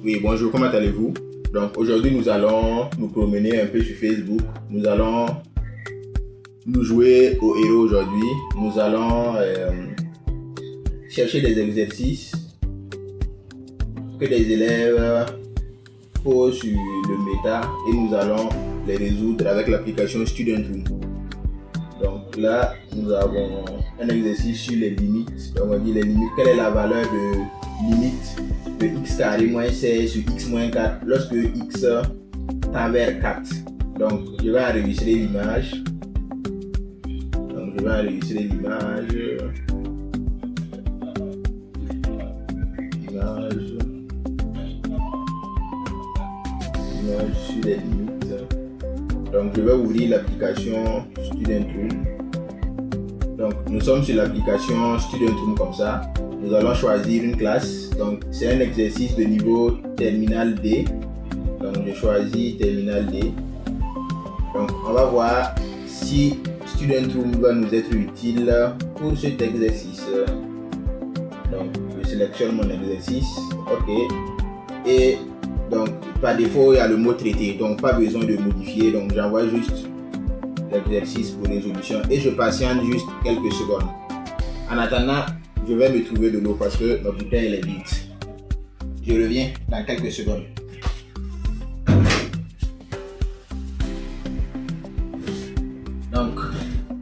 Oui, bonjour, comment allez-vous? Donc aujourd'hui nous allons nous promener un peu sur Facebook. Nous allons nous jouer au héros aujourd'hui. Nous allons chercher des exercices que des élèves posent sur le méta et nous allons les résoudre avec l'application Student Room. Donc là, nous avons un exercice sur les limites. Donc on dit les limites. Quelle est la valeur de limite de x carré moins 16 sur x moins 4 lorsque x tend vers 4. Donc je vais enregistrer l'image. Image sur les limites. Donc je vais ouvrir l'application Student Room. Donc nous sommes sur l'application Student Room comme ça. Nous allons choisir une classe. Donc c'est un exercice de niveau terminal D. Donc je choisis terminal D. Donc on va voir si Student Room va nous être utile pour cet exercice. Donc je sélectionne mon exercice. OK. Et donc par défaut il y a le mot traité. Donc pas besoin de modifier. Donc j'envoie juste l'exercice pour résolution et je patiente juste quelques secondes. En attendant, je vais me trouver de l'eau parce que ma bouteille elle est vide. Je reviens dans quelques secondes. Donc,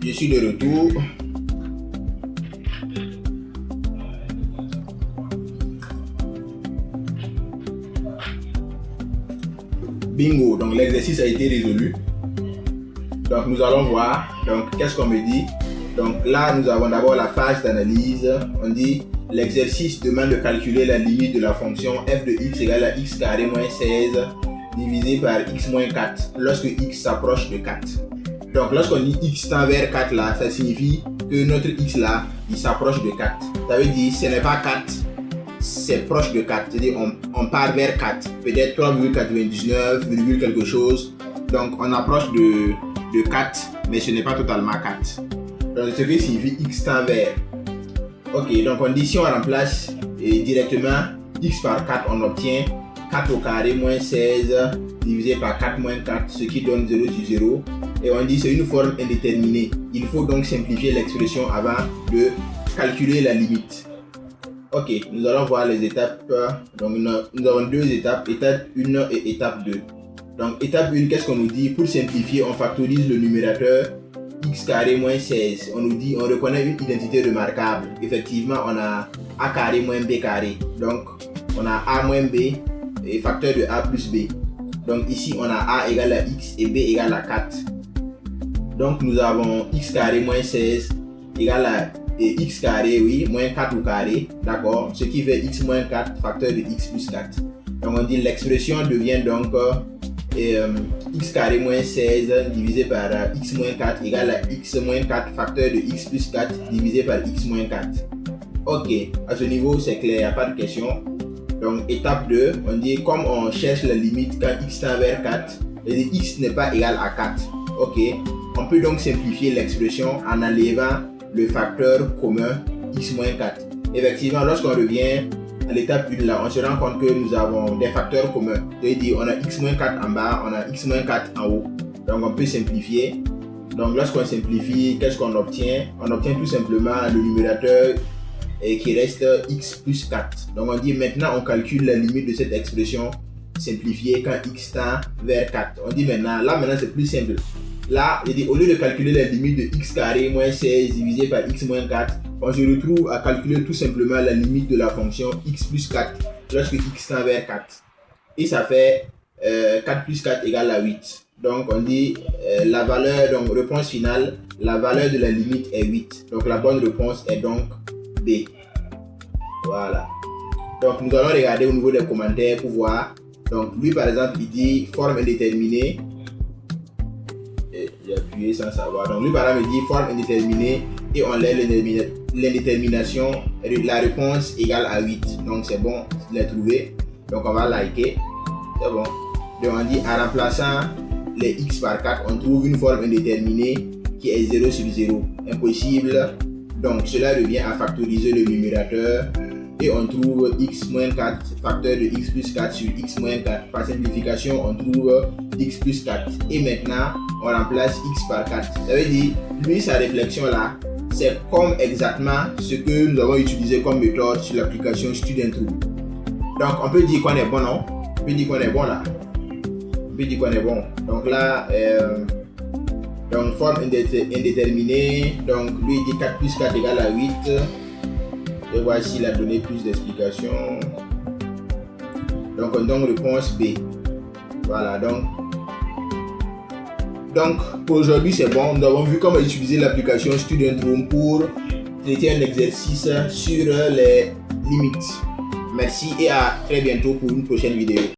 je suis de retour. Bingo, donc l'exercice a été résolu. Donc nous allons voir, donc qu'est-ce qu'on me dit. Donc là nous avons d'abord la phase d'analyse. On dit l'exercice demande de calculer la limite de la fonction f de x égale à x carré moins 16 divisé par x moins 4 lorsque x s'approche de 4. Donc lorsqu'on dit x tend vers 4 là, ça signifie que notre x là, il s'approche de 4. Ça veut dire ce n'est pas 4, c'est proche de 4. C'est-à-dire on part vers 4, peut-être 3,99, quelque chose. Donc on approche de 4, mais ce n'est pas totalement 4. Donc ce qui signifie x tend vers. Ok, donc on dit si on remplace directement x par 4, on obtient 4 au carré moins 16 divisé par 4 moins 4, ce qui donne 0 sur 0. Et on dit c'est une forme indéterminée. Il faut donc simplifier l'expression avant de calculer la limite. Ok, nous allons voir les étapes. Donc nous avons deux étapes, étape 1 et étape 2. Donc étape 1, qu'est-ce qu'on nous dit? Pour simplifier, on factorise le numérateur x carré moins 16. On nous dit, on reconnaît une identité remarquable. Effectivement, on a a carré moins b carré. Donc on a a moins b et facteur de a plus b. Donc ici, on a a égale à x et b égale à 4. Donc nous avons x carré moins 16 égale à x carré, oui, moins 4 au carré, d'accord, ce qui fait x moins 4 facteur de x plus 4. Donc on dit l'expression devient donc x carré moins 16 divisé par x moins 4 égale à x moins 4 facteur de x plus 4 divisé par x moins 4. Ok, à ce niveau c'est clair, il n'y a pas de question. Donc étape 2, on dit comme on cherche la limite quand x tend vers 4, et x n'est pas égal à 4. Ok, on peut donc simplifier l'expression en enlevant le facteur commun x moins 4. Effectivement, lorsqu'on revient à l'étape 1 là, on se rend compte que nous avons des facteurs communs. C'est-à-dire on a x moins 4 en bas, on a x moins 4 en haut. Donc on peut simplifier. Donc lorsqu'on simplifie, qu'est-ce qu'on obtient? On obtient tout simplement le numérateur qui reste x plus 4. Donc on dit maintenant on calcule la limite de cette expression simplifiée quand x tend vers 4. On dit maintenant c'est plus simple. Là, au lieu de calculer la limite de x carré moins 16 divisé par x moins 4, on se retrouve à calculer tout simplement la limite de la fonction x plus 4 lorsque x tend vers 4. Et ça fait 4 plus 4 égale à 8. Donc on dit la valeur, donc réponse finale, la valeur de la limite est 8. Donc la bonne réponse est donc B. Voilà. Donc nous allons regarder au niveau des commentaires pour voir. Donc lui par exemple il dit forme indéterminée. J'ai appuyé sans savoir. Donc lui par exemple il dit forme indéterminée et on lève l'indétermination. La réponse égale à 8. Donc c'est bon, je l'ai trouvé. Donc on va liker. C'est bon. Donc on dit en remplaçant les x par 4, on trouve une forme indéterminée qui est 0 sur 0. Impossible. Donc cela revient à factoriser le numérateur et on trouve x moins 4, facteur de x plus 4 sur x moins 4. Par simplification, on trouve x plus 4. Et maintenant, on remplace x par 4. Ça veut dire, lui, sa réflexion là, c'est comme exactement ce que nous avons utilisé comme méthode sur l'application StudentRoom. Donc, on peut dire qu'on est bon, non? On peut dire qu'on est bon là. On peut dire qu'on est bon. Donc là, donc forme indéterminée. Donc, lui, il dit 4 plus 4 égale à 8. Et voici la donnée plus d'explications. Donc, on donne réponse B. Voilà, donc pour aujourd'hui, c'est bon. Nous avons vu comment utiliser l'application StudentRoom pour traiter un exercice sur les limites. Merci et à très bientôt pour une prochaine vidéo.